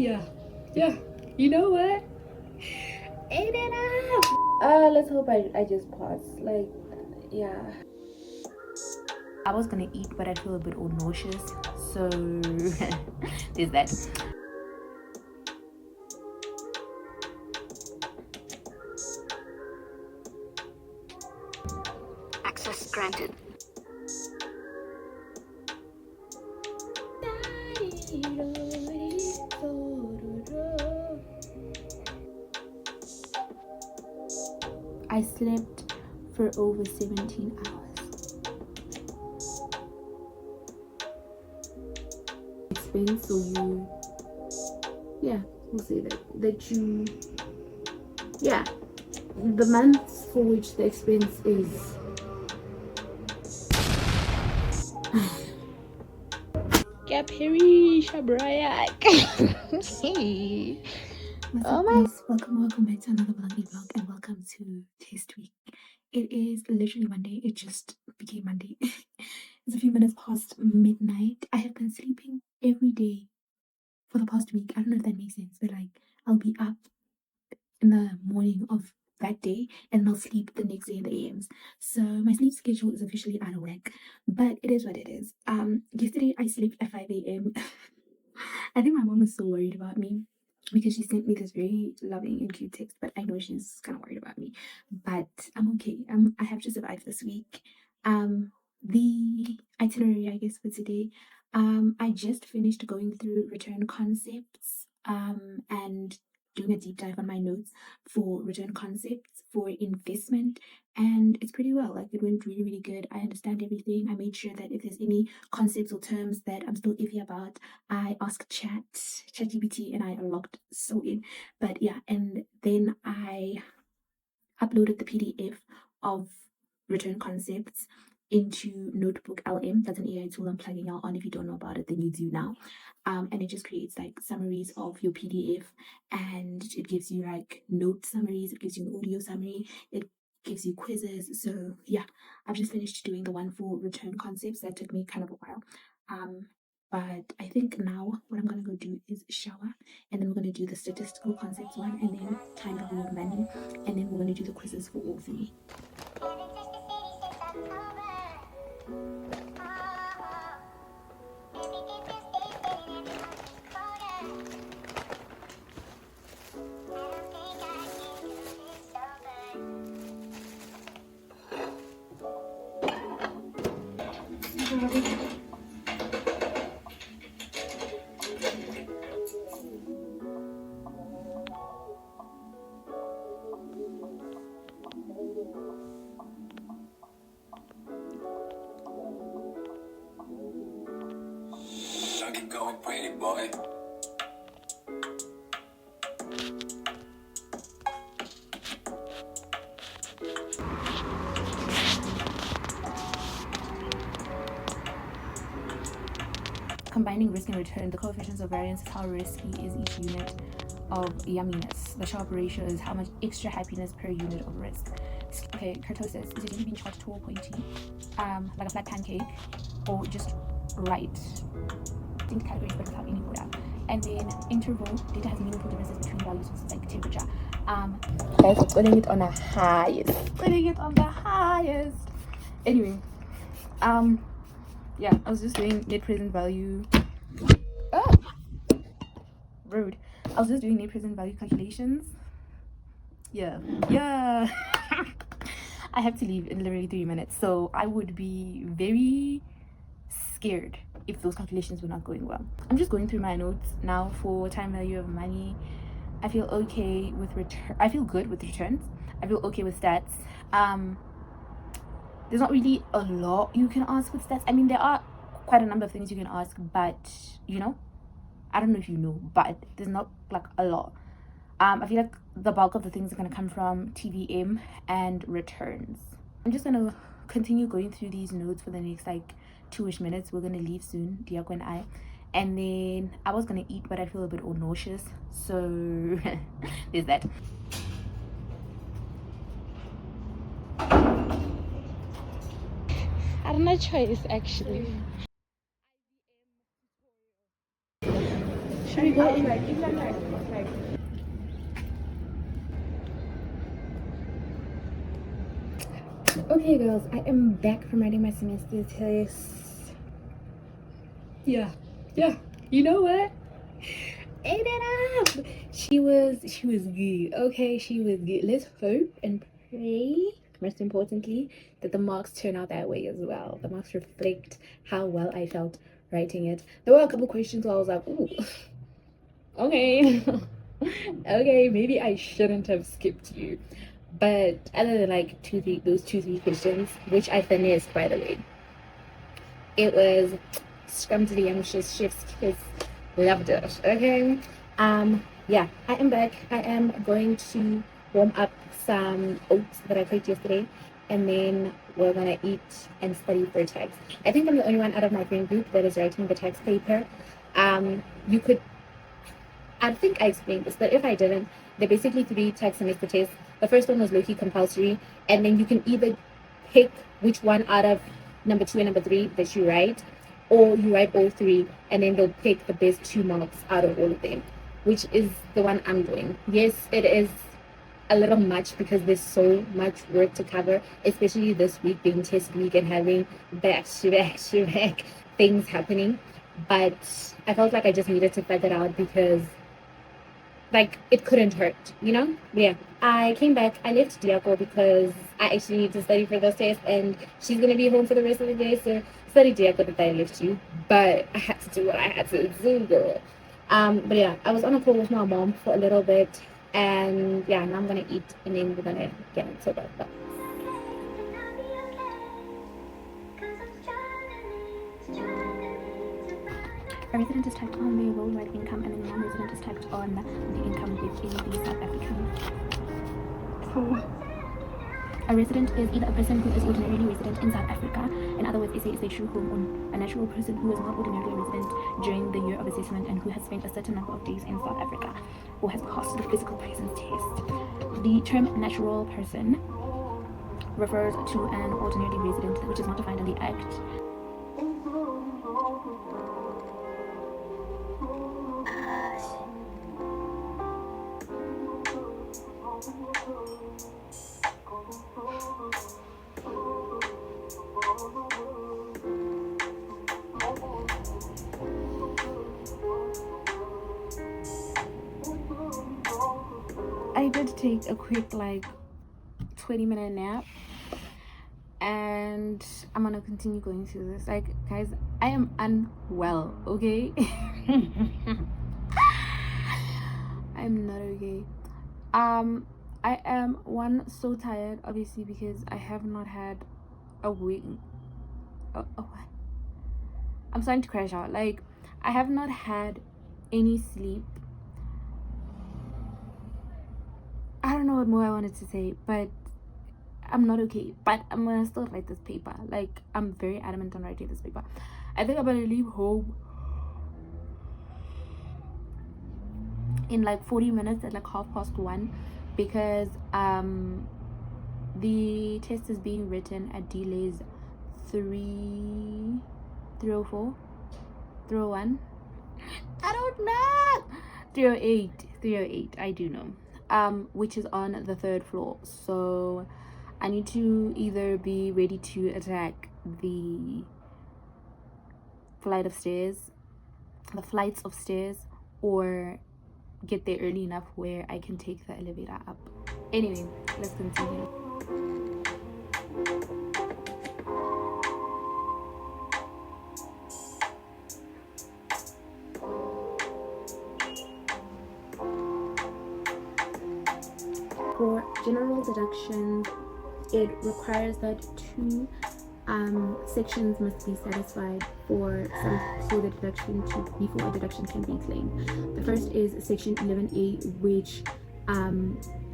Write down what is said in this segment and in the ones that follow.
Yeah, you know what? Ate it up. Let's hope I just pause. Like, yeah. I was gonna eat, but I feel a bit all nauseous, so there's that. Access granted. I slept for over 17 hours. Expense, so you, yeah, we'll say that you, yeah, the months for which the expense is Capri Shabrayak. Oh my, welcome back to another vlog, and welcome to test week. It is literally Monday. It just became Monday. It's a few minutes past midnight. I have been sleeping every day for the past week. I don't know if that makes sense, but like I'll be up in the morning of that day and I'll sleep the next day in the AMs. So my sleep schedule is officially out of whack, but it is what it is. Yesterday I slept at 5 a.m. I think my mom was so worried about me because she sent me this very loving and cute text, but I know she's kind of worried about me. But I'm okay. I have to survive this week. The itinerary, I guess, for today. I just finished going through return concepts. And doing a deep dive on my notes for return concepts for investment, and it's pretty well. Like, it went really, really good. I understand everything. I made sure that if there's any concepts or terms that I'm still iffy about, I asked ChatGPT, and I logged so in. But yeah, and then I uploaded the PDF of return concepts into Notebook LM. That's an AI tool I'm plugging out on. If you don't know about it, then you do now. And it just creates like summaries of your PDF, and it gives you like note summaries, it gives you an audio summary, it gives you quizzes. So yeah, I've just finished doing the one for return concepts. That took me kind of a while. But I think now what I'm gonna go do is shower, and then we're gonna do the statistical concepts one, and then time value of money, and then we're gonna do the quizzes for all three. Keep going, pretty boy. Combining risk and return, the coefficients of variance is how risky is each unit of yumminess. The Sharpe ratio is how much extra happiness per unit of risk. Okay, kurtosis, is it being short, tall, pointy, like a flat pancake, or just right? Distinct categories but without any order. And then interval, data has meaningful differences between values, like temperature. Guys, we're putting it on the highest. Putting it on the highest. Anyway, yeah, I was just doing net present value. Oh, rude. I was just doing net present value calculations. Yeah. I have to leave in literally 3 minutes, so I would be very scared if those calculations were not going well. I'm just going through my notes now for time value of money. I feel okay with return. I feel good with returns. I feel okay with stats. There's not really a lot you can ask with stats. I mean, there are quite a number of things you can ask, but you know, I don't know if you know, but there's not like a lot. I feel like the bulk of the things are going to come from TVM and returns. I'm just going to continue going through these notes for the next like 2-ish minutes. We're going to leave soon, Diako and I. And then I was going to eat, but I feel a bit all nauseous. So there's that. I don't know choice actually. Should we go in? Okay, girls, I am back from writing my semester test. Yeah, you know what? Ate it up. She was good. Okay, she was good. Let's hope and pray, most importantly, that the marks turn out that way as well. The marks reflect how well I felt writing it. There were a couple questions where I was like, ooh, okay. Okay, maybe I shouldn't have skipped you. But other than like those two, three questions, which I finished by the way, it was scrum to the youngsters shifts kiss. Loved it. Okay. Yeah, I am back. I am going to warm up some oats that I cooked yesterday, and then we're gonna eat and study for tags. I think I'm the only one out of my friend group that is writing the tags paper. You could, I think I explained this, but if I didn't, they're basically 3 tag semester tests. The first one was low-key compulsory, and then you can either pick which one out of number 2 and number 3 that you write, or you write all 3, and then they'll pick the best 2 marks out of all of them, which is the one I'm doing. Yes, it is a little much because there's so much work to cover, especially this week being test week and having back-to-back things happening. But I felt like I just needed to figure it out because like it couldn't hurt, you know? Yeah. I came back, I left Diako because I actually need to study for this test and she's gonna be home for the rest of the day, so study Diako that I left you. But I had to do what I had to do, girl. But yeah, I was on a call with my mom for a little bit and yeah, now I'm gonna eat and then we're gonna get into that. A resident is taxed on their worldwide income and a non-resident is taxed on the income within the South African. So, a resident is either a person who is ordinarily resident in South Africa, in other words, SA is a true home, or a natural person who is not ordinarily resident during the year of assessment and who has spent a certain number of days in South Africa, or has passed the physical presence test. The term natural person refers to an ordinary resident which is not defined in the Act. I did take a quick like 20-minute nap and I'm gonna continue going through this. Like, guys, I am unwell, okay? I'm not okay. I am so tired, obviously, because I have not had a week. I'm starting to crash out. Like, I have not had any sleep. I don't know what more I wanted to say, but I'm not okay. But I'm gonna still write this paper. Like, I'm very adamant on writing this paper. I think I'm gonna leave home in like 40 minutes at like 1:30 because the test is being written at delays 304 301. I don't know. 308 I do know, which is on the 3rd floor, so I need to either be ready to attack the flights of stairs, or get there early enough where I can take the elevator up. Anyway, let's continue. For general deductions, it requires that 2 sections must be satisfied for the deduction before a deduction can be claimed. The first is section 11A, which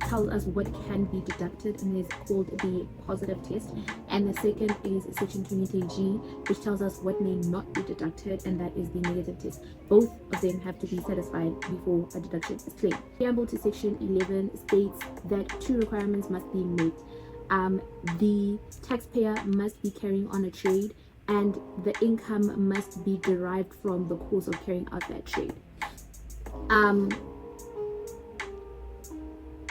tells us what can be deducted and is called the positive test, and the second is section 20G, which tells us what may not be deducted, and that is the negative test. Both of them have to be satisfied before a deduction is claimed. Preamble to section 11 states that 2 requirements must be met. The taxpayer must be carrying on a trade, and the income must be derived from the course of carrying out that trade. Um,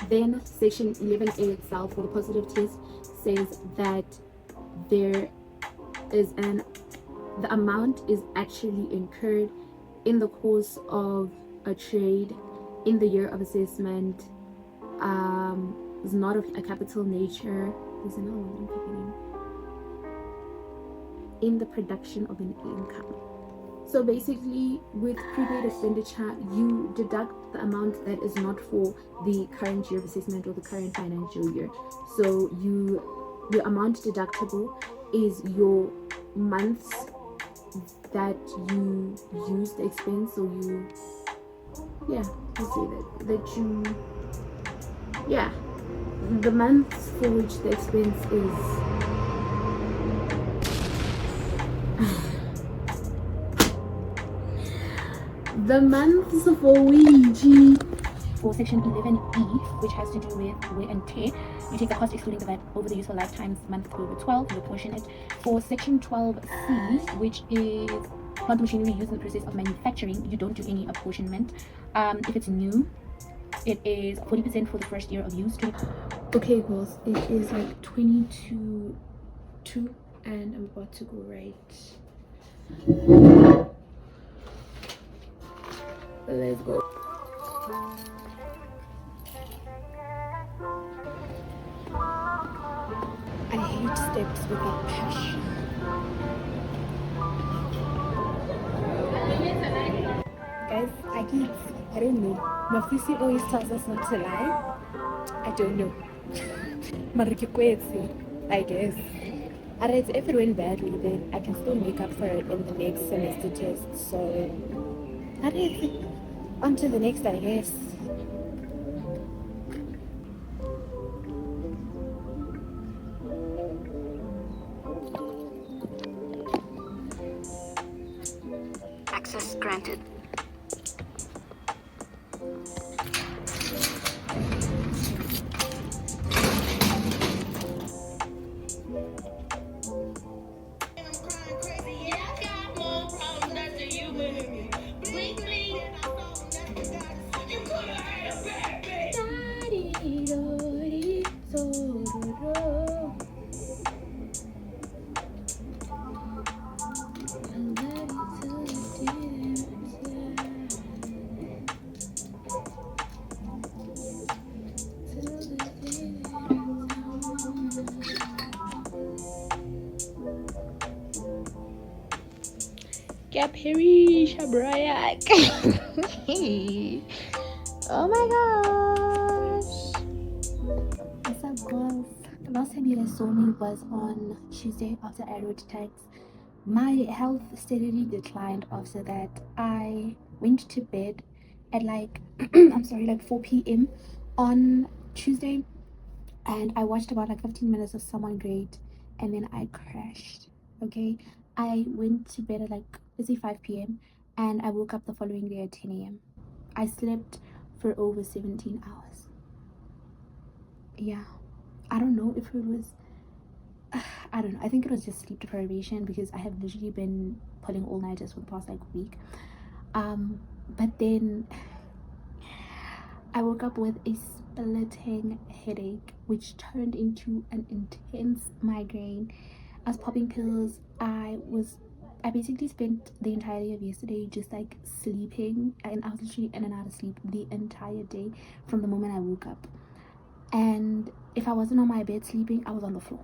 then section 11A itself for the positive test says that there is the amount is actually incurred in the course of a trade in the year of assessment, is not of a capital nature. There's another one I'm forgetting. In the production of an income. So basically, with prepaid expenditure, you deduct the amount that is not for the current year of assessment or the current financial year. So your amount deductible is your months that you use the expense. So you, yeah, let's say that you, yeah, the months for which the expense is. The months for which, for section 11E, which has to do with wear and tear, you take the cost excluding the VAT over the useful lifetimes month over 12, you apportion it. For section 12C, which is plant machinery used in the process of manufacturing, you don't do any apportionment. If it's new, it is 40% for the first year of use. Okay, girls, it is like 22:02 and I'm about to go right. Let's go. I hate steps with a passion. Guys, I don't know. My Mafisi always tells us not to lie. I don't know. Marikikwezi, I guess. Alright, if it went badly, then I can still make up for it in the next semester test. So, alright, on to the next, I guess. Access granted. Perry Shabrayak. Oh my gosh. What's up, girls? The last time you guys saw me was on Tuesday after I wrote tags. My health steadily declined after that. I went to bed at like I'm sorry, like 4 p.m. on Tuesday, and I watched about like 15 minutes of someone great, and then I crashed. Okay, I went to bed at like, let's say 5 p.m. and I woke up the following day at 10 a.m. I slept for over 17 hours. Yeah, I don't know if it was I don't know, I think it was just sleep deprivation because I have literally been pulling all-nighters for the past like week. But then I woke up with a splitting headache which turned into an intense migraine. I was popping pills. I basically spent the entirety of yesterday just like sleeping, and I was literally in and out of sleep the entire day from the moment I woke up. And if I wasn't on my bed sleeping, I was on the floor.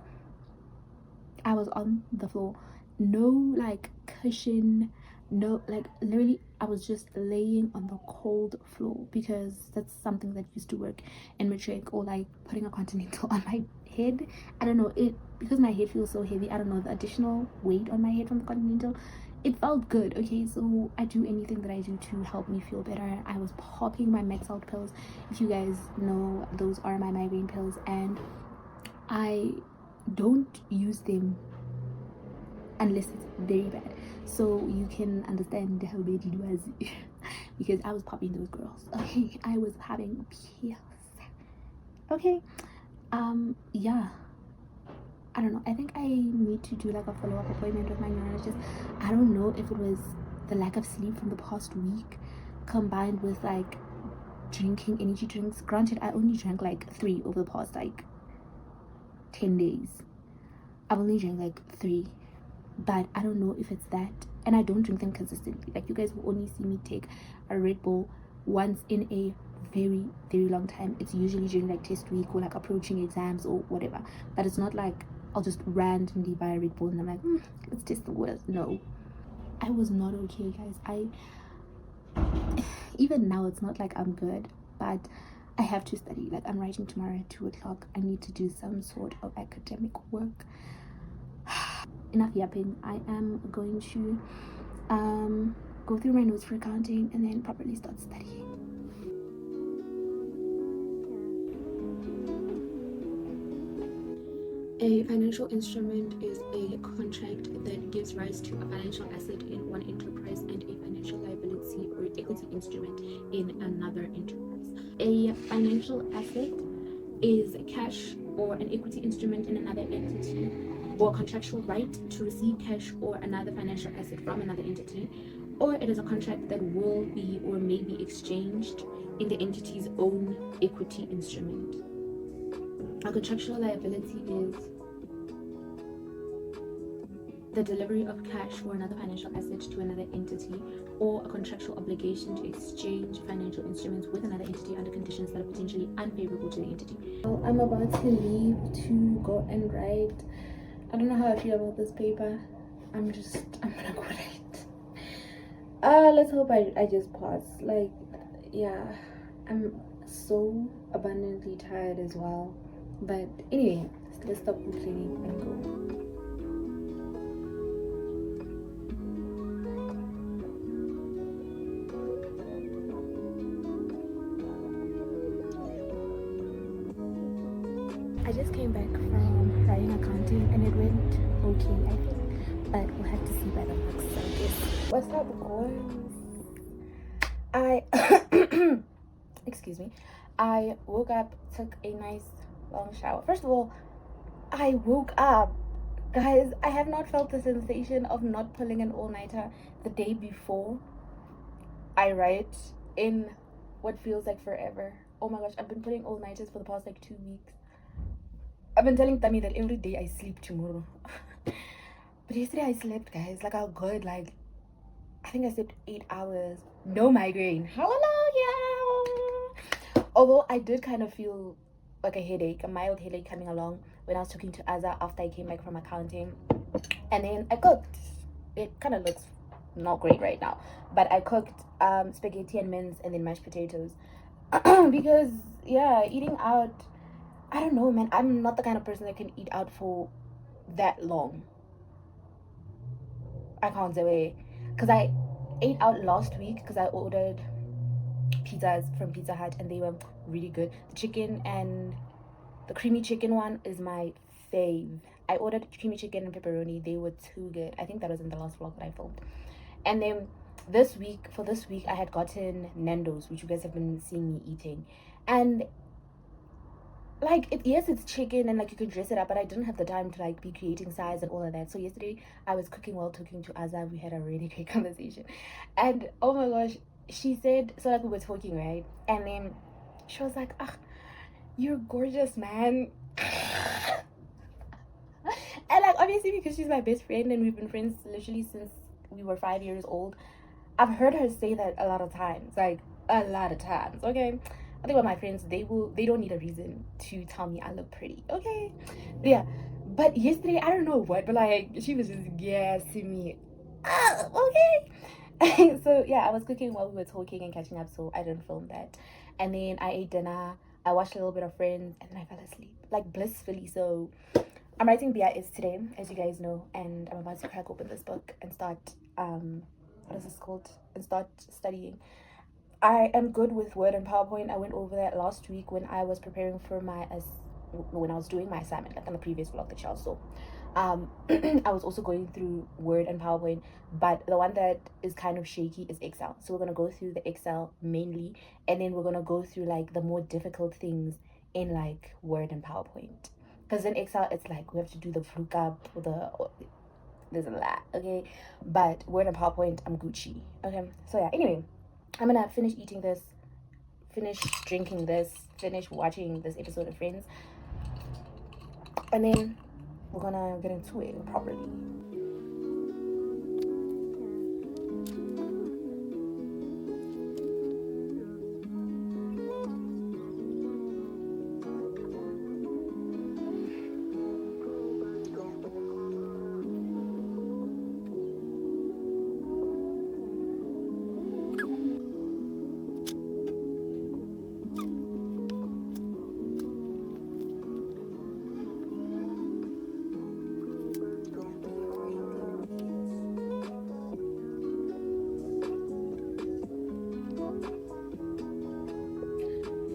I was on the floor. No like cushion, no, like literally I was just laying on the cold floor because that's something that used to work in matric, or like putting a continental on my head. I don't know, it because my head feels so heavy. I don't know, the additional weight on my head from the continental, it felt good. Okay, so I do anything that I do to help me feel better. I was popping my max out pills. If you guys know, those are my migraine pills, and I don't use them unless it's very bad, so you can understand how bad it was. Because I was popping those girls. Okay, I was having pills. Okay, yeah, I don't know, I think I need to do like a follow-up appointment with my neurologist. I don't know if it was the lack of sleep from the past week, combined with like drinking energy drinks. Granted, I only drank like 3 over the past like 10 days. I've only drank like 3, but I don't know if it's that. And I don't drink them consistently. Like, you guys will only see me take a Red Bull once in a very, very long time. It's usually during like test week or like approaching exams or whatever. But it's not like I'll just randomly buy a Red Bull and I'm like, let's test the waters. No, I was not okay, guys. Even now, it's not like I'm good, but I have to study. Like, I'm writing tomorrow at 2 o'clock. I need to do some sort of academic work. Enough yapping. I am going to go through my notes for accounting and then properly start studying. A financial instrument is a contract that gives rise to a financial asset in one enterprise and a financial liability or equity instrument in another enterprise. A financial asset is cash or an equity instrument in another entity, or contractual right to receive cash or another financial asset from another entity, or it is a contract that will be or may be exchanged in the entity's own equity instrument. A contractual liability is the delivery of cash or another financial asset to another entity, or a contractual obligation to exchange financial instruments with another entity under conditions that are potentially unfavorable to the entity. Well, I'm about to leave to go and write. I don't know how I feel about this paper. I'm gonna quit it. Let's hope I just pass. Like, yeah, I'm so abundantly tired as well. But anyway, let's stop complaining and go. I just came back from writing accounting and it went okay, I think. But we'll have to see by the marks, I guess. What's up, gworls? Excuse me. I woke up, took a nice long shower. First of all, I woke up. Guys, I have not felt the sensation of not pulling an all-nighter the day before I write in what feels like forever. Oh my gosh, I've been pulling all-nighters for the past like 2 weeks. I've been telling Tammy that every day I sleep tomorrow. But yesterday I slept, guys. Like, I good. Like, I think I slept 8 hours. No migraine. Hallelujah. Although I did kind of feel like a headache, a mild headache coming along when I was talking to Azza after I came back from accounting. And then I cooked. It kind of looks not great right now. But I cooked spaghetti and mince and then mashed potatoes. Because, yeah, eating out, I don't know, man. I'm not the kind of person that can eat out for that long. I can't say, because I ate out last week because I ordered pizzas from Pizza Hut and they were really good. The chicken and the creamy chicken one is my fave. I ordered creamy chicken and pepperoni. They were too good. I think that was in the last vlog that I filmed. And then for this week I had gotten Nando's, which you guys have been seeing me eating. And like, yes, it's chicken and like you can dress it up, but I didn't have the time to like be creating size and all of that. So yesterday I was cooking while talking to Azza. We had a really great conversation, and oh my gosh, she said, so like we were talking, right? And then she was like, ah, you're gorgeous, man. And like, obviously, because she's my best friend and we've been friends literally since we were 5 years old, I've heard her say that a lot of times, like a lot of times. Okay, I think with my friends, they don't need a reason to tell me I look pretty. Okay, yeah. But yesterday, I don't know what, but like she was just gassing me. Okay. So yeah, I was cooking while we were talking and catching up, so I didn't film that. And then I ate dinner. I watched a little bit of Friends, and then I fell asleep, like blissfully. So I'm writing Byeeeee today, as you guys know, and I'm about to crack open this book and start what is this called? And start studying. I am good with Word and PowerPoint. I went over that last week when I was preparing for when I was doing my assignment, like on the previous vlog that y'all saw. I was also going through Word and PowerPoint, but the one that is kind of shaky is Excel. So we're gonna go through the Excel mainly, and then we're gonna go through like the more difficult things in like Word and PowerPoint. Because in Excel, it's like we have to do the VLOOKUP, there's a lot, okay? But Word and PowerPoint, I'm Gucci, okay? So yeah, anyway, I'm gonna finish eating this, finish drinking this, finish watching this episode of Friends, and then we're gonna get into it properly.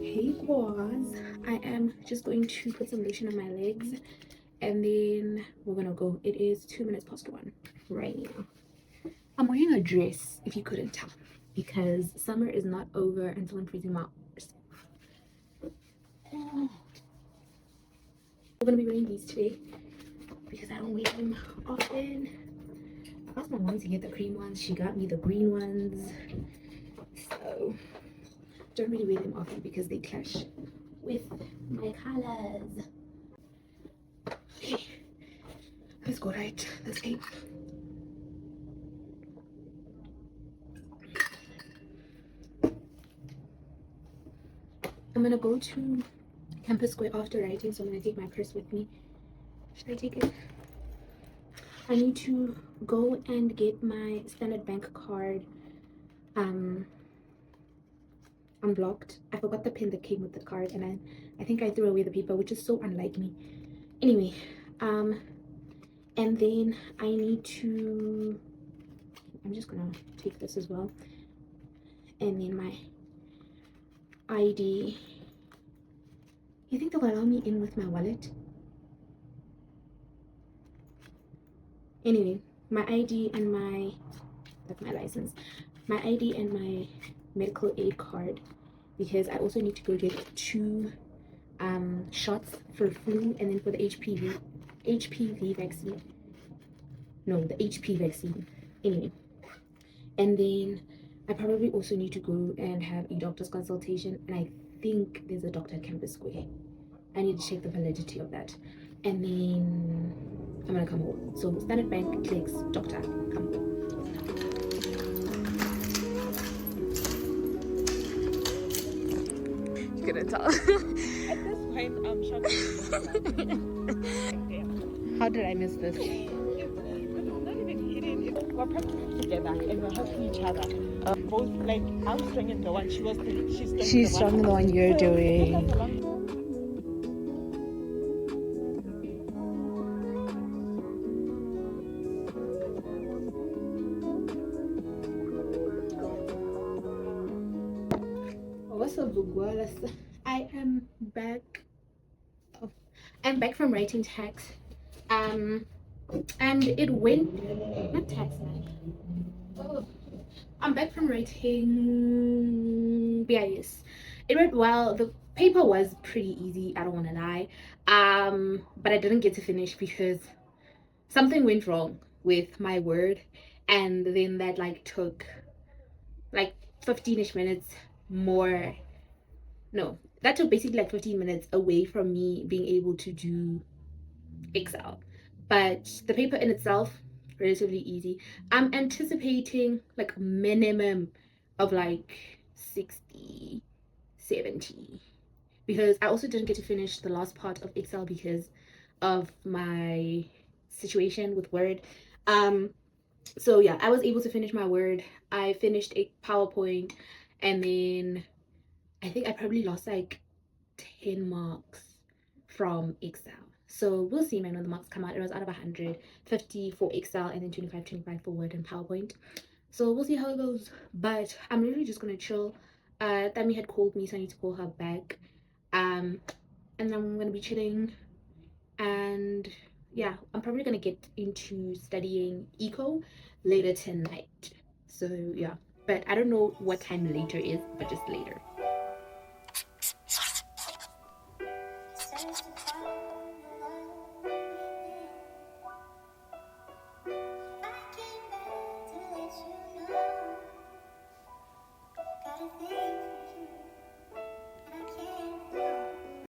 Hey boys, I am just going to put some lotion on my legs and then we're gonna go. It is 2 minutes past 1 right now. I'm wearing a dress if you couldn't tell because summer is not over until I'm freezing my arse. We're gonna be wearing these today because I don't wear them often. I asked my mom to get the cream ones, she got me the green ones, so don't really wear them often because they clash with my colors. Okay, let's go right. Let's aim. I'm gonna go to Campus Square after writing, so I'm gonna take my purse with me. Should I take it? I need to go and get my Standard Bank card unblocked. I forgot the pin that came with the card and I think I threw away the paper, which is so unlike me. Anyway, and then I need to, I'm just gonna take this as well, and then my ID. You think they'll allow me in with my wallet? Anyway, my ID and my, that's my license, my ID and my medical aid card, because I also need to go get 2 shots for flu and then for the HPV vaccine. No, the HP vaccine. Anyway, and then I probably also need to go and have a doctor's consultation, and I think there's a doctor at Campus Square. I need to check the validity of that, and then I'm gonna come home. So Standard Bank, clicks, doctor, come home. You couldn't tell. At this point, I'm shocked. How did I miss this? It's not even hidden. We're practicing together and we're helping each other. Both, like, I'm strong in the one she's strong in the one you're doing. What's up, gworls? I am back. Oh, I'm back from writing text. And it went, not text, man. Oh, I'm back from writing Byeeeee. It went well. The paper was pretty easy, I don't want to lie. But I didn't get to finish because something went wrong with my word, and then that like took like 15ish minutes more. No, that took basically like 15 minutes away from me being able to do Excel. But the paper in itself, relatively easy. I'm anticipating like a minimum of like 60, 70, because I also didn't get to finish the last part of Excel because of my situation with Word. So yeah, I was able to finish my Word. I finished a PowerPoint, and then I think I probably lost like 10 marks from Excel. So we'll see, man, when the marks come out. It was out of 150 for Excel and then 25 for Word and PowerPoint. So we'll see how it goes. But I'm literally just gonna chill. Tammy had called me, so I need to call her back. And then I'm gonna be chilling. And yeah, I'm probably gonna get into studying eco later tonight. So yeah, but I don't know what time later is, but just later.